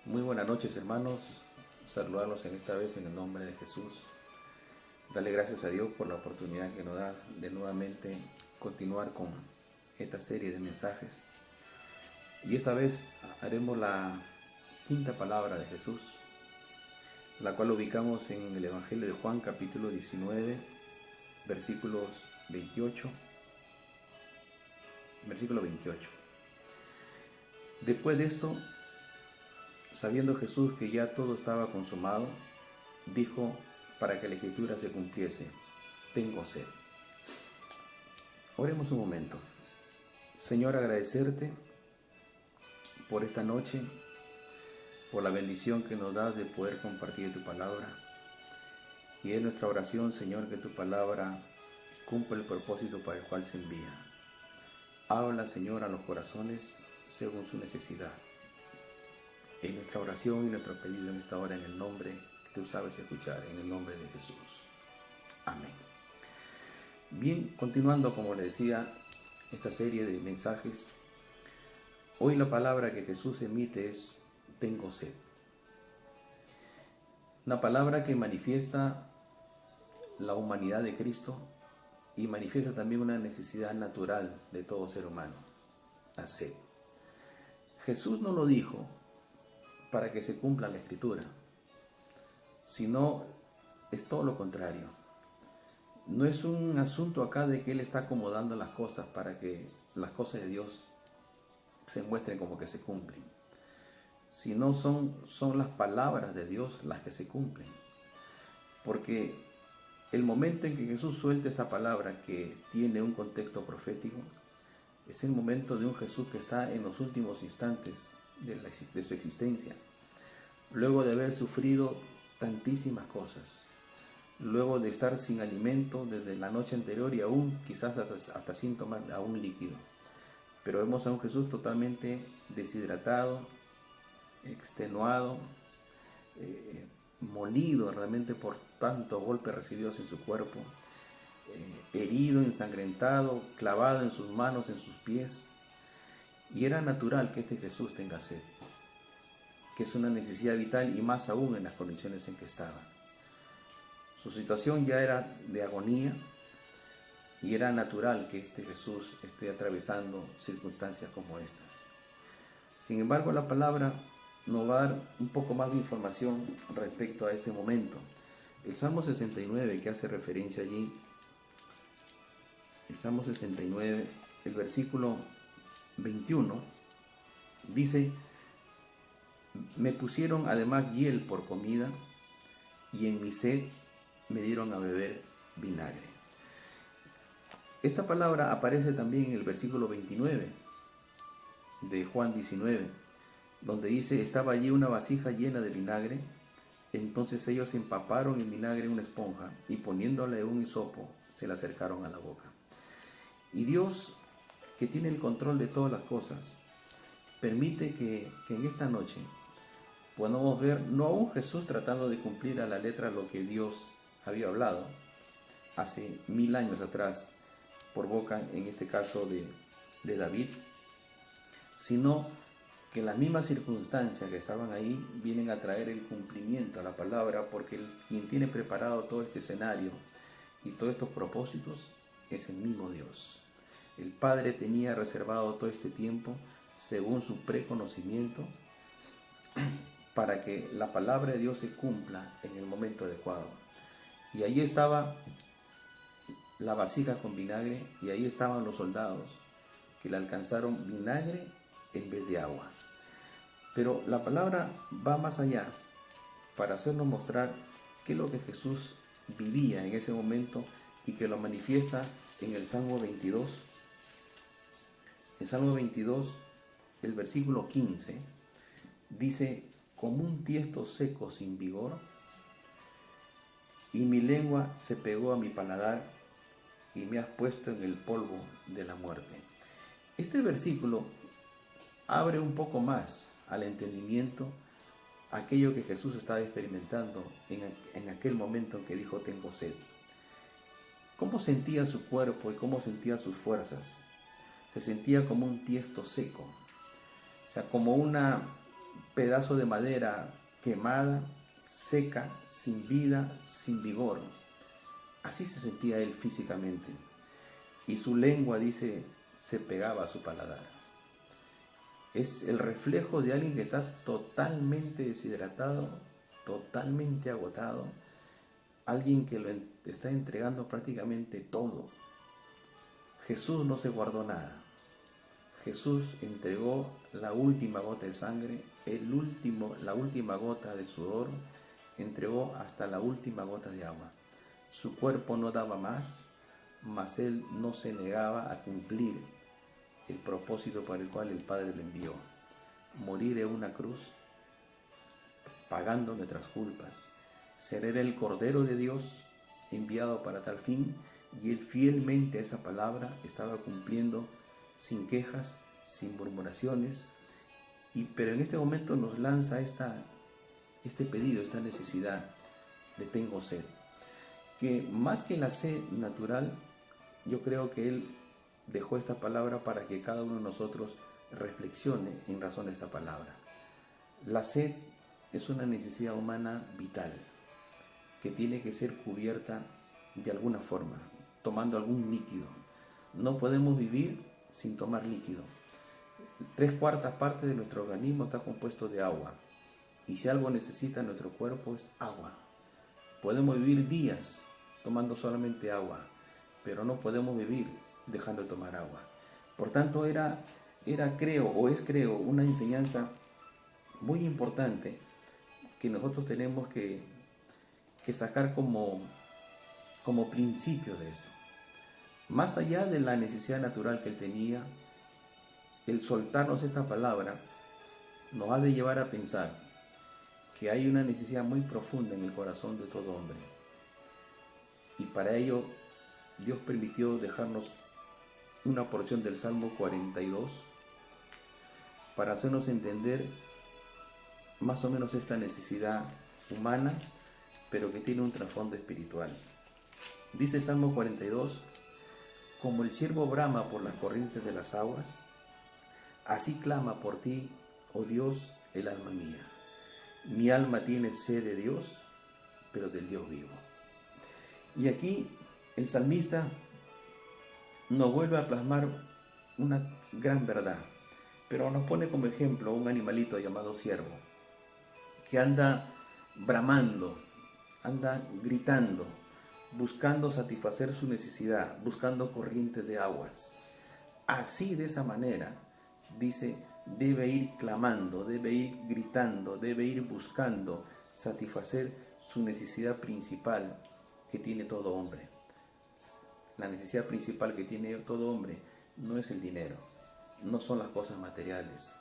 Muy buenas noches, hermanos. Saludarlos en esta vez en el nombre de Jesús. Darle gracias a Dios por la oportunidad que nos da de nuevamente continuar con esta serie de mensajes. Y esta vez haremos la quinta palabra de Jesús, la cual ubicamos en el Evangelio de Juan, capítulo 19, versículo 28. Después de esto, sabiendo Jesús que ya todo estaba consumado, dijo para que la escritura se cumpliese: tengo sed. Oremos un momento. Señor, agradecerte por esta noche, por la bendición que nos das de poder compartir tu palabra. Y es nuestra oración, Señor, que tu palabra cumpla el propósito para el cual se envía. Habla, Señor, a los corazones según su necesidad. Es nuestra oración y nuestro pedido en esta hora, en el nombre que tú sabes escuchar, en el nombre de Jesús. Amén. Bien, continuando, como le decía, esta serie de mensajes, hoy la palabra que Jesús emite es: tengo sed. Una palabra que manifiesta la humanidad de Cristo y manifiesta también una necesidad natural de todo ser humano, la sed. Jesús no lo dijo para que se cumpla la Escritura, sino es todo lo contrario. No es un asunto acá de que Él está acomodando las cosas para que las cosas de Dios se muestren como que se cumplen, sino son las palabras de Dios las que se cumplen. Porque el momento en que Jesús suelta esta palabra, que tiene un contexto profético, es el momento de un Jesús que está en los últimos instantes de su existencia, luego de haber sufrido tantísimas cosas, luego de estar sin alimento desde la noche anterior y aún quizás hasta sin tomar aún líquido. Pero vemos a un Jesús totalmente deshidratado, extenuado, molido realmente por tantos golpes recibidos en su cuerpo, herido, ensangrentado, clavado en sus manos, en sus pies. Y era natural que este Jesús tenga sed, que es una necesidad vital, y más aún en las condiciones en que estaba. Su situación ya era de agonía y era natural que este Jesús esté atravesando circunstancias como estas. Sin embargo, la palabra nos va a dar un poco más de información respecto a este momento. El Salmo 69, que hace referencia allí, el Salmo 69, el versículo 21, dice: me pusieron además hiel por comida, y en mi sed me dieron a beber vinagre. Esta palabra aparece también en el versículo 29 de Juan 19, donde dice: estaba allí una vasija llena de vinagre. Entonces ellos empaparon en vinagre una esponja y poniéndole un hisopo se la acercaron a la boca. Y Dios, que tiene el control de todas las cosas, permite que en esta noche podamos ver no a un Jesús tratando de cumplir a la letra lo que Dios había hablado hace 1000 años atrás por boca, en este caso de David, sino que las mismas circunstancias que estaban ahí vienen a traer el cumplimiento a la palabra, porque quien tiene preparado todo este escenario y todos estos propósitos es el mismo Dios. El Padre tenía reservado todo este tiempo según su preconocimiento para que la palabra de Dios se cumpla en el momento adecuado. Y ahí estaba la vasija con vinagre, y ahí estaban los soldados que le alcanzaron vinagre en vez de agua. Pero la palabra va más allá para hacernos mostrar qué es lo que Jesús vivía en ese momento, y que lo manifiesta en el Salmo 22. El Salmo 22, el versículo 15, dice: como un tiesto seco sin vigor, y mi lengua se pegó a mi paladar, y me has puesto en el polvo de la muerte. Este versículo abre un poco más al entendimiento aquello que Jesús estaba experimentando en aquel momento en que dijo: tengo sed. ¿Cómo sentía su cuerpo y cómo sentía sus fuerzas? Se sentía como un tiesto seco, o sea, como una pedazo de madera quemada, seca, sin vida, sin vigor. Así se sentía él físicamente. Y su lengua, dice, se pegaba a su paladar. Es el reflejo de alguien que está totalmente deshidratado, totalmente agotado, alguien que lo está entregando prácticamente todo. Jesús no se guardó nada. Jesús entregó la última gota de sangre, la última gota de sudor, entregó hasta la última gota de agua. Su cuerpo no daba más, mas él no se negaba a cumplir el propósito para el cual el Padre le envió. Morir en una cruz, pagando nuestras culpas. Ser el Cordero de Dios enviado para tal fin, y él fielmente a esa palabra estaba cumpliendo sin quejas, sin murmuraciones, pero en este momento nos lanza este pedido, esta necesidad de tengo sed, que más que la sed natural, yo creo que él dejó esta palabra para que cada uno de nosotros reflexione en razón de esta palabra. La sed es una necesidad humana vital, que tiene que ser cubierta de alguna forma, tomando algún líquido. No podemos vivir sin tomar líquido. 3/4 partes de nuestro organismo está compuesto de agua, y si algo necesita nuestro cuerpo es agua. Podemos vivir días tomando solamente agua, pero no podemos vivir dejando de tomar agua. Por tanto, creo, una enseñanza muy importante que nosotros tenemos que sacar como principio de esto. Más allá de la necesidad natural que él tenía, el soltarnos esta palabra nos ha de llevar a pensar que hay una necesidad muy profunda en el corazón de todo hombre. Y para ello Dios permitió dejarnos una porción del Salmo 42 para hacernos entender más o menos esta necesidad humana, pero que tiene un trasfondo espiritual. Dice el Salmo 42: como el ciervo brama por las corrientes de las aguas, así clama por ti, oh Dios, el alma mía. Mi alma tiene sed de Dios, pero del Dios vivo. Y aquí el salmista nos vuelve a plasmar una gran verdad, pero nos pone como ejemplo un animalito llamado ciervo, que anda bramando, anda gritando, buscando satisfacer su necesidad, buscando corrientes de aguas. Así, de esa manera, dice, debe ir clamando, debe ir gritando, debe ir buscando satisfacer su necesidad principal que tiene todo hombre. La necesidad principal que tiene todo hombre no es el dinero, no son las cosas materiales,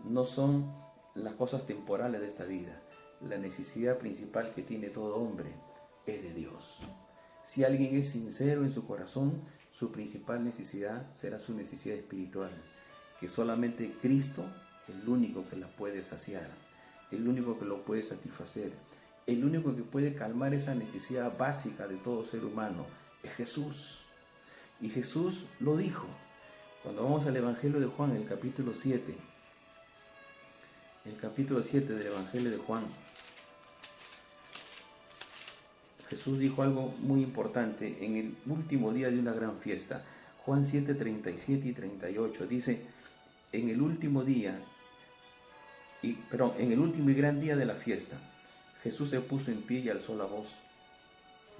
no son las cosas temporales de esta vida. La necesidad principal que tiene todo hombre es de Dios. Si alguien es sincero en su corazón, su principal necesidad será su necesidad espiritual, que solamente Cristo es el único que la puede saciar, el único que lo puede satisfacer, el único que puede calmar esa necesidad básica de todo ser humano, es Jesús. Y Jesús lo dijo. Cuando vamos al Evangelio de Juan, el capítulo 7 del Evangelio de Juan, Jesús dijo algo muy importante en el último día de una gran fiesta. Juan 7, 37 y 38 dice: en el último y gran día de la fiesta, Jesús se puso en pie y alzó la voz,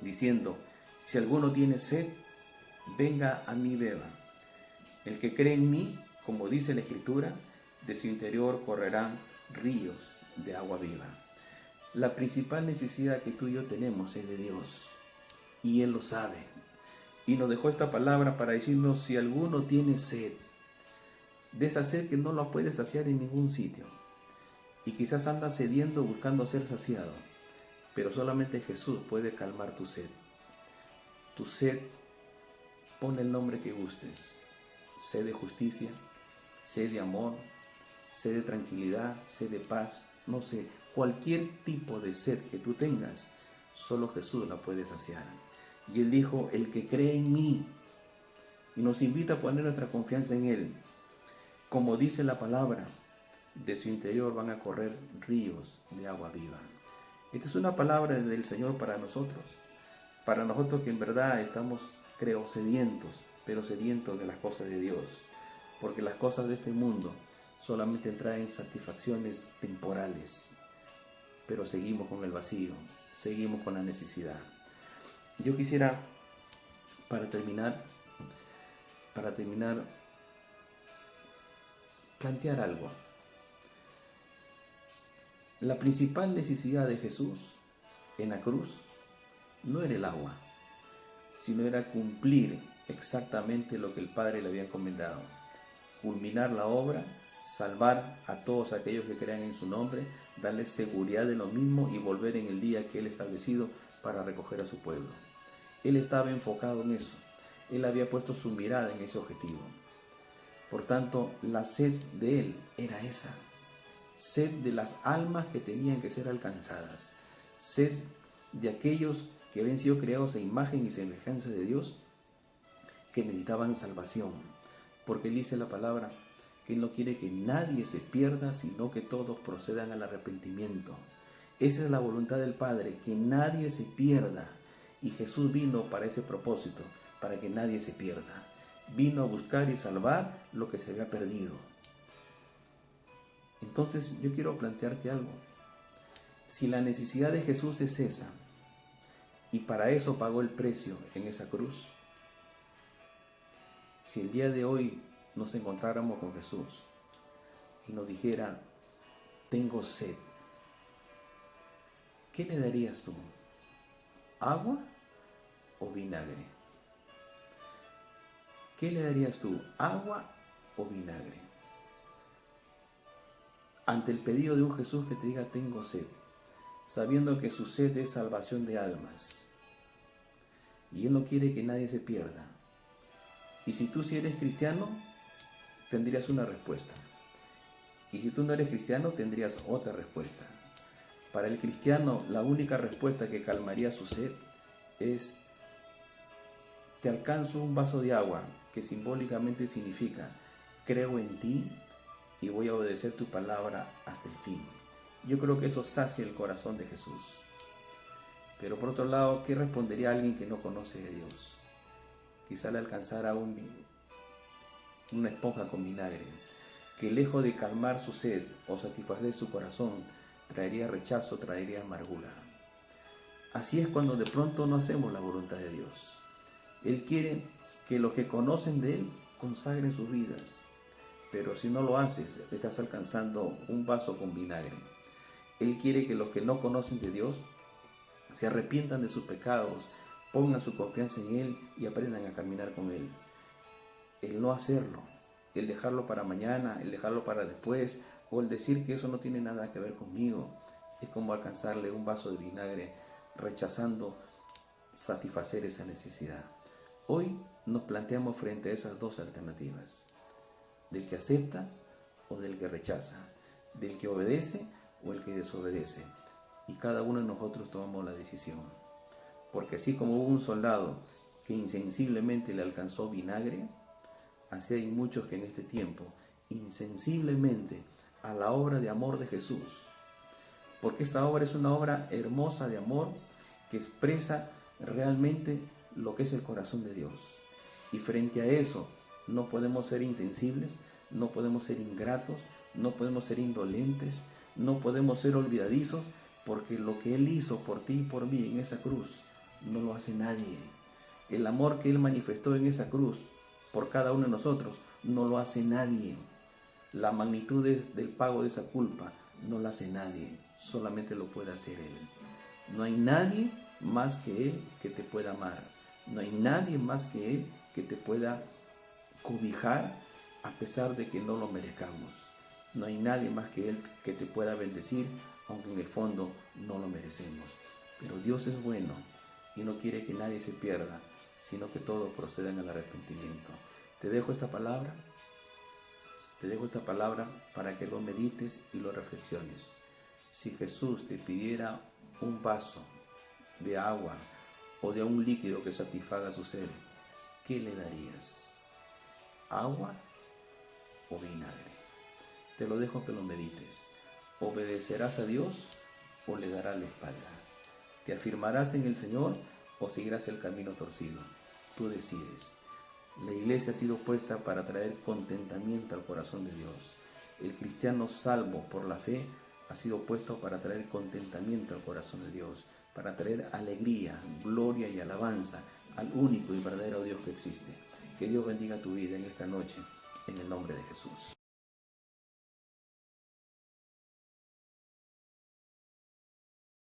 diciendo: si alguno tiene sed, venga a mí, beba. El que cree en mí, como dice la Escritura, de su interior correrán ríos de agua viva. La principal necesidad que tú y yo tenemos es de Dios, y Él lo sabe. Y nos dejó esta palabra para decirnos: si alguno tiene sed, de esa sed que no la puede saciar en ningún sitio, y quizás anda sediento buscando ser saciado, pero solamente Jesús puede calmar tu sed. Tu sed, pon el nombre que gustes: sed de justicia, sed de amor, sed de tranquilidad, sed de paz, no sé, cualquier tipo de sed que tú tengas, solo Jesús la puede saciar. Y Él dijo: el que cree en mí, y nos invita a poner nuestra confianza en Él. Como dice la palabra, de su interior van a correr ríos de agua viva. Esta es una palabra del Señor para nosotros que en verdad estamos, creo, sedientos, pero sedientos de las cosas de Dios, porque las cosas de este mundo solamente traen satisfacciones temporales, pero seguimos con el vacío, seguimos con la necesidad. Yo quisiera, para terminar, plantear algo. La principal necesidad de Jesús en la cruz no era el agua, sino era cumplir exactamente lo que el Padre le había encomendado: culminar la obra, salvar a todos aquellos que crean en su nombre, darles seguridad de lo mismo y volver en el día que Él establecido para recoger a su pueblo. Él estaba enfocado en eso. Él había puesto su mirada en ese objetivo. Por tanto, la sed de Él era esa. Sed de las almas que tenían que ser alcanzadas. Sed de aquellos que habían sido creados a imagen y semejanza de Dios, que necesitaban salvación. Porque Él dice la palabra que Él no quiere que nadie se pierda, sino que todos procedan al arrepentimiento. Esa es la voluntad del Padre, que nadie se pierda. Y Jesús vino para ese propósito, para que nadie se pierda. Vino a buscar y salvar lo que se había perdido. Entonces yo quiero plantearte algo. Si la necesidad de Jesús es esa, y para eso pagó el precio en esa cruz, si el día de hoy nos encontráramos con Jesús y nos dijera: tengo sed, ¿qué le darías tú? ¿Agua o vinagre? ¿Qué le darías tú? ¿Agua o vinagre? Ante el pedido de un Jesús que te diga: tengo sed, sabiendo que su sed es salvación de almas, y Él no quiere que nadie se pierda. Y si tú eres cristiano, tendrías una respuesta. Y si tú no eres cristiano, tendrías otra respuesta. Para el cristiano, la única respuesta que calmaría su sed es: te alcanzo un vaso de agua, que simbólicamente significa: creo en ti y voy a obedecer tu palabra hasta el fin. Yo creo que eso sacia el corazón de Jesús. Pero por otro lado, ¿qué respondería alguien que no conoce de Dios? Quizá le alcanzara una esponja con vinagre, que lejos de calmar su sed o satisfacer su corazón, traería rechazo, traería amargura. Así es cuando de pronto no hacemos la voluntad de Dios. Él quiere que los que conocen de Él consagren sus vidas, pero si no lo haces, estás alcanzando un vaso con vinagre. Él quiere que los que no conocen de Dios se arrepientan de sus pecados, pongan su confianza en Él y aprendan a caminar con Él. El no hacerlo, el dejarlo para mañana, el dejarlo para después, o el decir que eso no tiene nada que ver conmigo, es como alcanzarle un vaso de vinagre, rechazando satisfacer esa necesidad. Hoy nos planteamos frente a esas dos alternativas: del que acepta o del que rechaza, del que obedece o el que desobedece. Y cada uno de nosotros tomamos la decisión. Porque así como hubo un soldado que insensiblemente le alcanzó vinagre, así hay muchos que en este tiempo, insensiblemente a la obra de amor de Jesús, porque esta obra es una obra hermosa de amor que expresa realmente lo que es el corazón de Dios. Y frente a eso no podemos ser insensibles, no podemos ser ingratos, no podemos ser indolentes, no podemos ser olvidadizos, porque lo que Él hizo por ti y por mí en esa cruz no lo hace nadie. El amor que Él manifestó en esa cruz por cada uno de nosotros no lo hace nadie. La magnitud del pago de esa culpa no la hace nadie, solamente lo puede hacer Él. No hay nadie más que Él que te pueda amar. No hay nadie más que Él que te pueda cobijar a pesar de que no lo merezcamos. No hay nadie más que Él que te pueda bendecir, aunque en el fondo no lo merecemos. Pero Dios es bueno y no quiere que nadie se pierda, sino que todos procedan al arrepentimiento. Te dejo esta palabra para que lo medites y lo reflexiones. Si Jesús te pidiera un vaso de agua o de un líquido que satisfaga su sed, ¿qué le darías? ¿Agua o vinagre? Te lo dejo que lo medites. ¿Obedecerás a Dios o le darás la espalda? ¿Te afirmarás en el Señor o seguirás el camino torcido? Tú decides. La iglesia ha sido puesta para traer contentamiento al corazón de Dios. El cristiano salvo por la fe ha sido puesto para traer contentamiento al corazón de Dios, para traer alegría, gloria y alabanza al único y verdadero Dios que existe. Que Dios bendiga tu vida en esta noche, en el nombre de Jesús.